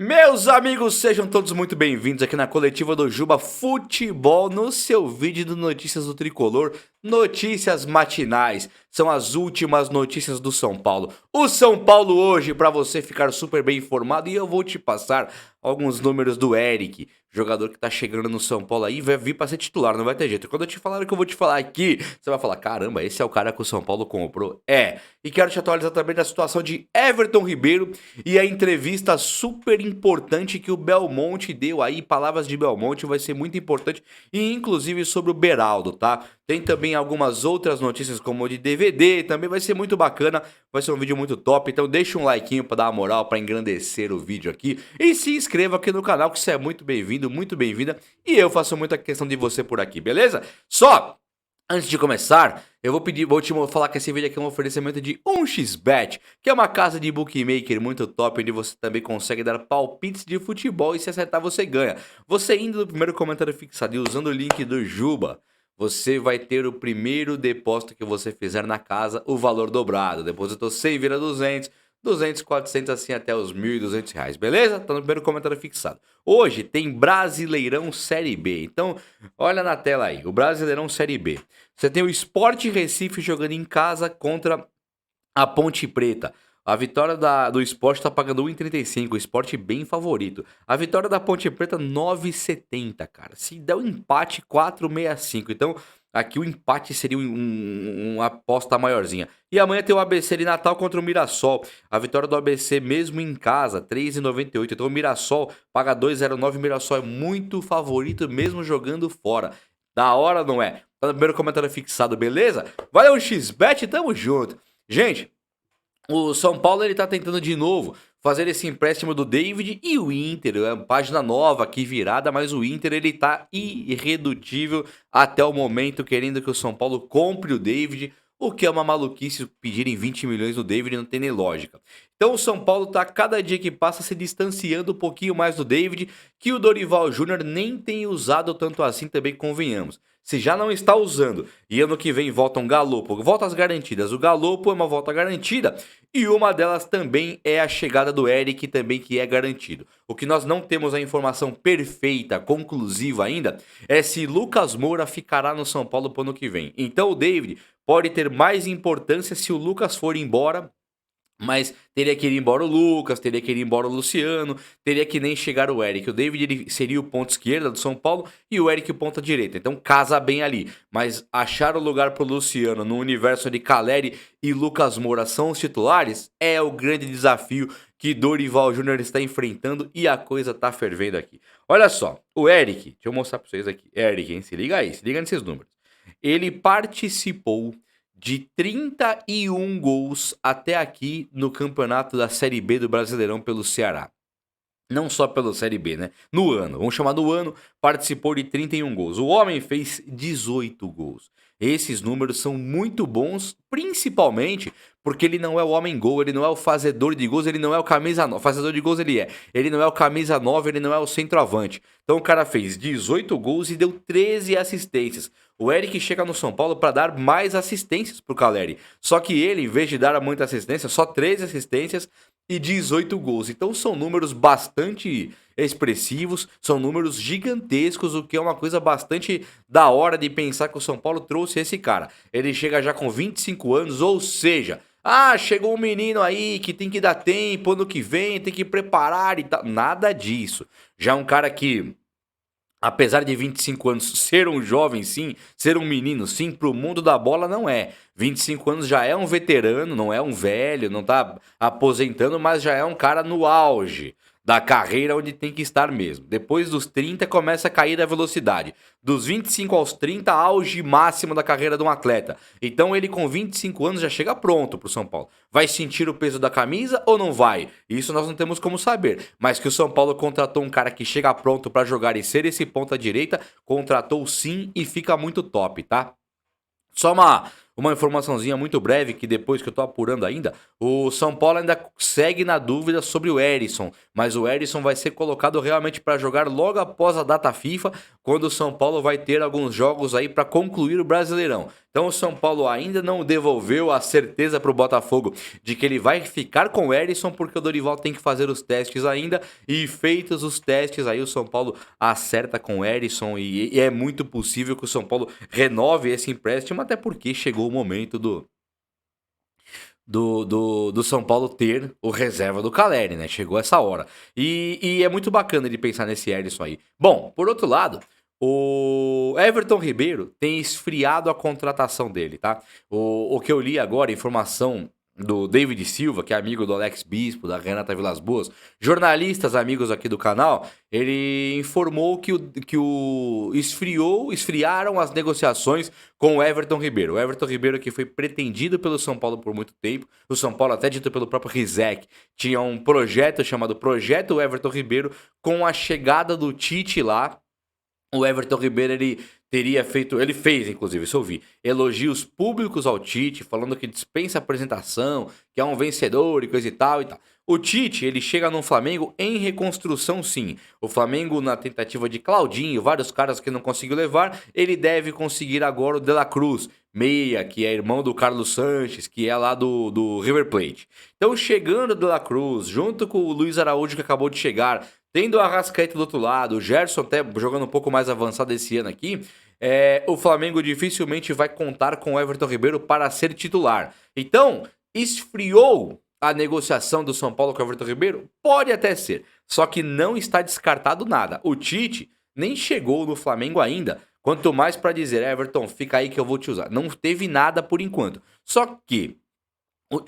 Meus amigos, sejam todos muito bem-vindos aqui na coletiva do Juba Futebol, no seu vídeo do Notícias do Tricolor, notícias matinais. São as últimas notícias do São Paulo. O São Paulo hoje, para você ficar super bem informado, e eu vou te passar alguns números do Eric, jogador que tá chegando no São Paulo aí, vai vir para ser titular, não vai ter jeito. Quando eu te falar o que eu vou te falar aqui, você vai falar, caramba, esse é o cara que o São Paulo comprou. E quero te atualizar também da situação de Everton Ribeiro e a entrevista super importante que o Belmonte deu aí, palavras de Belmonte, vai ser muito importante, e inclusive sobre o Beraldo, tá? Tem também algumas outras notícias como o de DVD, também vai ser muito bacana, vai ser um vídeo muito top, então deixa um likeinho pra dar uma moral, pra engrandecer o vídeo aqui, e se inscreva aqui no canal que você é muito bem-vindo, muito bem-vinda, e eu faço muita questão de você por aqui, beleza? Antes de começar, eu vou te falar que esse vídeo aqui é um oferecimento de 1xBet, que é uma casa de bookmaker muito top, onde você também consegue dar palpites de futebol e se acertar você ganha. Você indo no primeiro comentário fixado e usando o link do Juba, você vai ter o primeiro depósito que você fizer na casa, o valor dobrado. Depositou 100, vira 200, 200, 400, assim até os R$ 1.200, beleza? Tá no primeiro comentário fixado. Hoje tem Brasileirão Série B, então olha na tela aí, o Brasileirão Série B. Você tem o Sport Recife jogando em casa contra a Ponte Preta. A vitória do Sport tá pagando 1,35, o Sport bem favorito. A vitória da Ponte Preta 9,70, cara. Se der um empate 4,65. Então, aqui o empate seria uma aposta maiorzinha. E amanhã tem o ABC de Natal contra o Mirassol. A vitória do ABC mesmo em casa, 3,98. Então o Mirassol paga 2,09. O Mirassol é muito favorito mesmo jogando fora. Da hora, não é? Tá no primeiro comentário fixado, beleza? Valeu, XBet, tamo junto. Gente, o São Paulo ele tá tentando de novo fazer esse empréstimo do David e o Inter, é uma página nova aqui virada, mas o Inter ele tá irredutível até o momento, querendo que o São Paulo compre o David, o que é uma maluquice pedirem 20 milhões no David, não tem nem lógica. Então o São Paulo tá cada dia que passa se distanciando um pouquinho mais do David, que o Dorival Júnior nem tem usado tanto assim, também convenhamos. Se já não está usando e ano que vem volta um Galopo, voltas garantidas, o Galopo é uma volta garantida e uma delas também é a chegada do Eric também, que é garantido. O que nós não temos a informação perfeita, conclusiva ainda, é se Lucas Moura ficará no São Paulo pro ano que vem. Então o David pode ter mais importância se o Lucas for embora, mas teria que ir embora o Lucas, teria que ir embora o Luciano, teria que nem chegar o Eric. O David ele seria o ponto esquerda do São Paulo e o Eric o ponta direita. Então casa bem ali. Mas achar o lugar pro Luciano no universo de Caleri e Lucas Moura são os titulares é o grande desafio que Dorival Júnior está enfrentando e a coisa tá fervendo aqui. Olha só, o Eric, deixa eu mostrar pra vocês aqui. Eric, hein? Se liga aí, se liga nesses números. Ele participou de 31 gols até aqui no campeonato da Série B do Brasileirão pelo Ceará. Não só pela Série B, né? No ano, vamos chamar do ano, participou de 31 gols. O homem fez 18 gols. Esses números são muito bons, principalmente porque ele não é o homem-gol, ele não é o fazedor de gols, ele não é o camisa 9. Fazedor de gols ele é. Ele não é o camisa 9, ele não é o centroavante. Então o cara fez 18 gols e deu 13 assistências. O Eric chega no São Paulo para dar mais assistências pro Caleri. Só que ele, em vez de dar muita assistência, só 13 assistências e 18 gols. Então são números bastante expressivos, são números gigantescos, o que é uma coisa bastante da hora de pensar que o São Paulo trouxe esse cara. Ele chega já com 25 anos, ou seja, chegou um menino aí que tem que dar tempo, ano que vem tem que preparar e tal. Nada disso. Já é um cara que, apesar de 25 anos ser um jovem sim, ser um menino sim, pro mundo da bola não é. 25 anos já é um veterano, não é um velho, não tá aposentando, mas já é um cara no auge da carreira onde tem que estar mesmo. Depois dos 30 começa a cair a velocidade. Dos 25 aos 30, auge máximo da carreira de um atleta. Então ele com 25 anos já chega pronto pro São Paulo. Vai sentir o peso da camisa ou não vai? Isso nós não temos como saber. Mas que o São Paulo contratou um cara que chega pronto pra jogar e ser esse ponta direita, contratou sim e fica muito top, tá? Só uma informaçãozinha muito breve que depois que eu tô apurando ainda, o São Paulo ainda segue na dúvida sobre o Herisson, mas o Herisson vai ser colocado realmente para jogar logo após a data FIFA, quando o São Paulo vai ter alguns jogos aí para concluir o Brasileirão. Então o São Paulo ainda não devolveu a certeza para o Botafogo de que ele vai ficar com o Herisson, porque o Dorival tem que fazer os testes ainda, e feitos os testes aí o São Paulo acerta com o Herisson e é muito possível que o São Paulo renove esse empréstimo, até porque chegou o momento do São Paulo ter o reserva do Caleri, né? Chegou essa hora. E é muito bacana de pensar nesse Herisson aí. Bom, por outro lado, o Everton Ribeiro tem esfriado a contratação dele, tá? O que eu li agora, informação do David Silva, que é amigo do Alex Bispo, da Renata Vilas Boas, jornalistas amigos aqui do canal, ele informou que esfriaram as negociações com o Everton Ribeiro. O Everton Ribeiro que foi pretendido pelo São Paulo por muito tempo, o São Paulo até dito pelo próprio Rizek, tinha um projeto chamado Projeto Everton Ribeiro, com a chegada do Tite lá. O Everton Ribeiro, ele fez, inclusive, isso eu vi, elogios públicos ao Tite, falando que dispensa apresentação, que é um vencedor e coisa e tal e tal. O Tite, ele chega no Flamengo em reconstrução, sim. O Flamengo, na tentativa de Claudinho, vários caras que não conseguiu levar, ele deve conseguir agora o De La Cruz, meia, que é irmão do Carlos Sanches, que é lá do River Plate. Então, chegando o De La Cruz, junto com o Luiz Araújo, que acabou de chegar, tendo o Arrascaeta do outro lado, o Gerson até jogando um pouco mais avançado esse ano aqui, o Flamengo dificilmente vai contar com o Everton Ribeiro para ser titular. Então, esfriou a negociação do São Paulo com o Everton Ribeiro? Pode até ser, só que não está descartado nada. O Tite nem chegou no Flamengo ainda, quanto mais para dizer, Everton, fica aí que eu vou te usar. Não teve nada por enquanto. Só que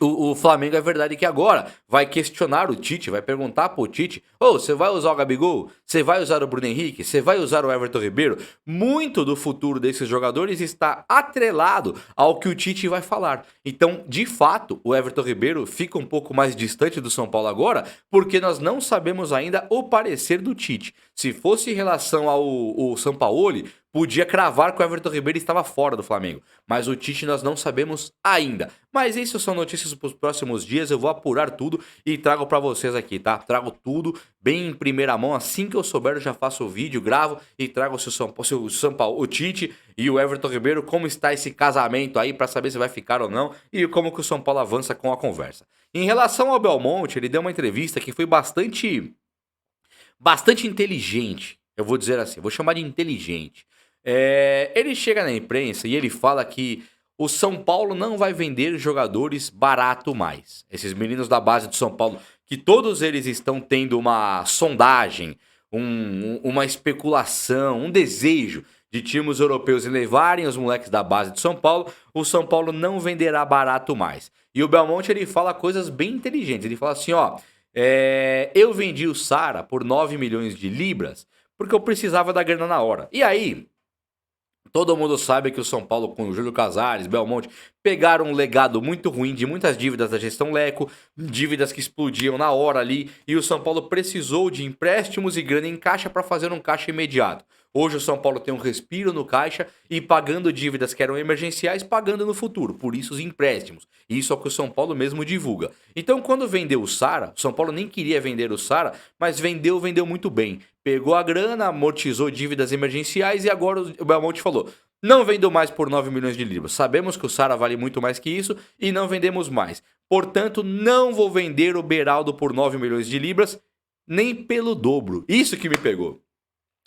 o Flamengo é verdade que agora vai questionar o Tite, vai perguntar pro Tite: você vai usar o Gabigol? Você vai usar o Bruno Henrique? Você vai usar o Everton Ribeiro? Muito do futuro desses jogadores está atrelado ao que o Tite vai falar. Então, de fato, o Everton Ribeiro fica um pouco mais distante do São Paulo agora, porque nós não sabemos ainda o parecer do Tite. Se fosse em relação ao Sampaoli, podia cravar que o Everton Ribeiro estava fora do Flamengo. Mas o Tite nós não sabemos ainda. Mas isso são notícias para os próximos dias. Eu vou apurar tudo e trago para vocês aqui, tá? Trago tudo bem em primeira mão. Assim que eu souber, eu já faço o vídeo, gravo e trago se o São Paulo, o Tite e o Everton Ribeiro, como está esse casamento aí, para saber se vai ficar ou não e como que o São Paulo avança com a conversa. Em relação ao Belmonte, ele deu uma entrevista que foi bastante inteligente. Eu vou dizer assim, vou chamar de inteligente. Ele chega na imprensa e ele fala que o São Paulo não vai vender jogadores barato mais. Esses meninos da base do São Paulo, que todos eles estão tendo uma sondagem, uma especulação, um desejo de times europeus em levarem os moleques da base do São Paulo, o São Paulo não venderá barato mais. E o Belmonte, ele fala coisas bem inteligentes. Ele fala assim, eu vendi o Sara por 9 milhões de libras porque eu precisava da grana na hora. E aí, todo mundo sabe que o São Paulo, com o Júlio Casares, Belmonte, pegaram um legado muito ruim de muitas dívidas da gestão Leco, dívidas que explodiam na hora ali, e o São Paulo precisou de empréstimos e grana em caixa para fazer um caixa imediato. Hoje o São Paulo tem um respiro no caixa e pagando dívidas que eram emergenciais, pagando no futuro. Por isso os empréstimos. Isso é o que o São Paulo mesmo divulga. Então quando vendeu o Sara, o São Paulo nem queria vender o Sara, mas vendeu muito bem. Pegou a grana, amortizou dívidas emergenciais e agora o Belmonte falou: não vendo mais por 9 milhões de libras. Sabemos que o Sara vale muito mais que isso e não vendemos mais. Portanto, não vou vender o Beraldo por 9 milhões de libras, nem pelo dobro. Isso que me pegou.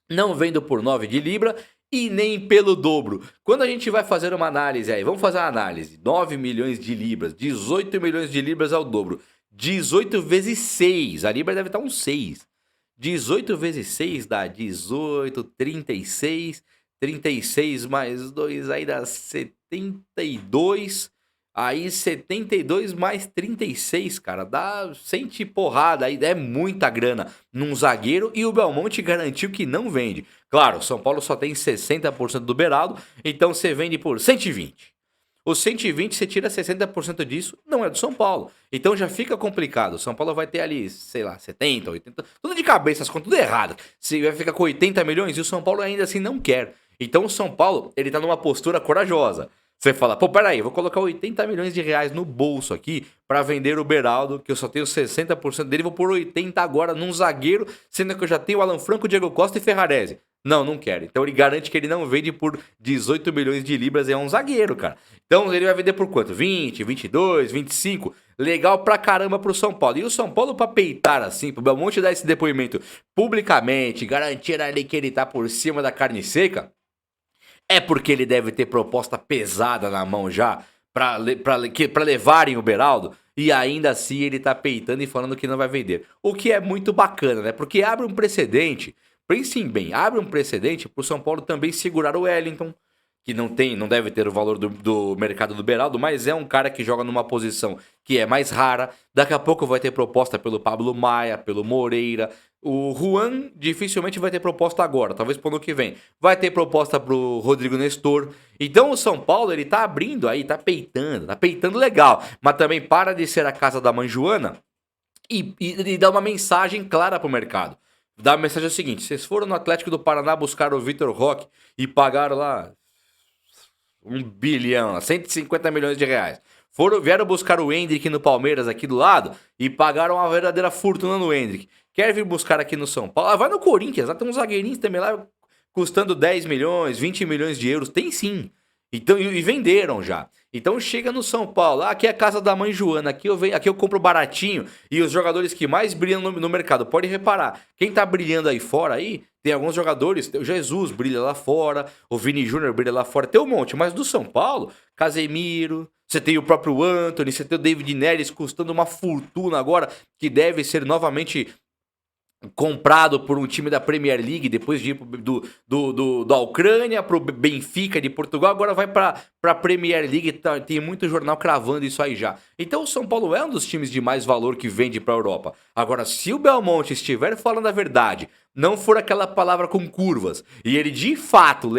Não vendo por 9 de libra e nem pelo dobro. Quando a gente vai fazer uma análise aí, vamos fazer uma análise. 9 milhões de libras, 18 milhões de libras é o dobro. 18 vezes 6, a libra deve estar uns 6. 18 vezes 6 dá 18, 36, 36 mais 2 aí dá 72, aí 72 mais 36, cara, dá 100 e porrada, aí é muita grana num zagueiro e o Belmonte garantiu que não vende. Claro, o São Paulo só tem 60% do Beraldo, então você vende por 120. Os 120, você tira 60% disso, não é do São Paulo. Então já fica complicado. O São Paulo vai ter ali, sei lá, 70, 80, tudo de cabeça, as contas tudo errado. Você vai ficar com 80 milhões e o São Paulo ainda assim não quer. Então o São Paulo, ele tá numa postura corajosa. Você fala, pô, peraí, eu vou colocar 80 milhões de reais no bolso aqui pra vender o Beraldo, que eu só tenho 60% dele, vou por 80 agora num zagueiro, sendo que eu já tenho o Alan Franco, Diego Costa e Ferrarese. Não, não quero. Então ele garante que ele não vende por 18 milhões de libras, é um zagueiro, cara. Então ele vai vender por quanto? 20, 22, 25? Legal pra caramba pro São Paulo. E o São Paulo pra peitar assim, pro Belmonte dar esse depoimento publicamente, garantir ali que ele tá por cima da carne seca, é porque ele deve ter proposta pesada na mão já pra levarem o Beraldo e ainda assim ele tá peitando e falando que não vai vender. O que é muito bacana, né? Porque abre um precedente, pensem bem, abre um precedente pro São Paulo também segurar o Wellington, que não deve ter o valor do mercado do Beraldo, mas é um cara que joga numa posição que é mais rara. Daqui a pouco vai ter proposta pelo Pablo Maia, pelo Moreira. O Juan dificilmente vai ter proposta agora, talvez pro ano que vem. Vai ter proposta pro Rodrigo Nestor. Então o São Paulo, ele tá abrindo aí, tá peitando legal. Mas também para de ser a casa da mãe Joana e dá uma mensagem clara pro mercado. Dá a mensagem seguinte: vocês foram no Atlético do Paraná buscar o Vitor Roque e pagaram lá 1 bilhão, 150 milhões de reais. Vieram buscar o Endrick no Palmeiras aqui do lado e pagaram uma verdadeira fortuna no Endrick. Quer vir buscar aqui no São Paulo? Ah, vai no Corinthians, lá tem uns zagueirinhos também lá custando 10 milhões, 20 milhões de euros. Tem sim. Então, e venderam já. Então chega no São Paulo, aqui é a casa da mãe Joana, aqui eu compro baratinho e os jogadores que mais brilham no mercado, pode reparar, quem tá brilhando aí fora aí, tem alguns jogadores, o Jesus brilha lá fora, o Vini Júnior brilha lá fora, tem um monte, mas do São Paulo, Casemiro, você tem o próprio Antony, você tem o David Neres custando uma fortuna agora, que deve ser novamente comprado por um time da Premier League, depois de ir da Ucrânia pro Benfica de Portugal, agora vai pra Premier League, tem muito jornal cravando isso aí já. Então o São Paulo é um dos times de mais valor que vende pra Europa. Agora, se o Belmonte estiver falando a verdade, não for aquela palavra com curvas, e ele de fato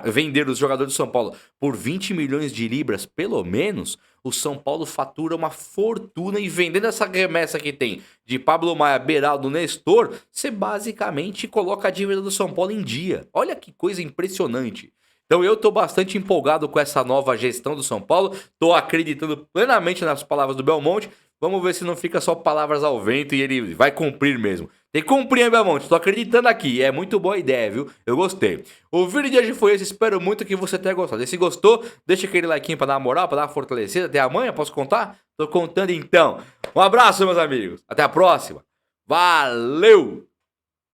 vender os jogadores do São Paulo por 20 milhões de libras, pelo menos, o São Paulo fatura uma fortuna e vendendo essa remessa que tem de Pablo Maia, Beraldo, Nestor, você basicamente coloca a dívida do São Paulo em dia. Olha que coisa impressionante. Então eu tô bastante empolgado com essa nova gestão do São Paulo, tô acreditando plenamente nas palavras do Belmonte. Vamos ver se não fica só palavras ao vento e ele vai cumprir mesmo. Tem que cumprir, hein, Belmonte? Tô acreditando aqui. É muito boa ideia, viu? Eu gostei. O vídeo de hoje foi esse. Espero muito que você tenha gostado. E se gostou, deixa aquele like pra dar uma moral, pra dar uma fortalecida. Até amanhã, posso contar? Tô contando então. Um abraço, meus amigos. Até a próxima. Valeu!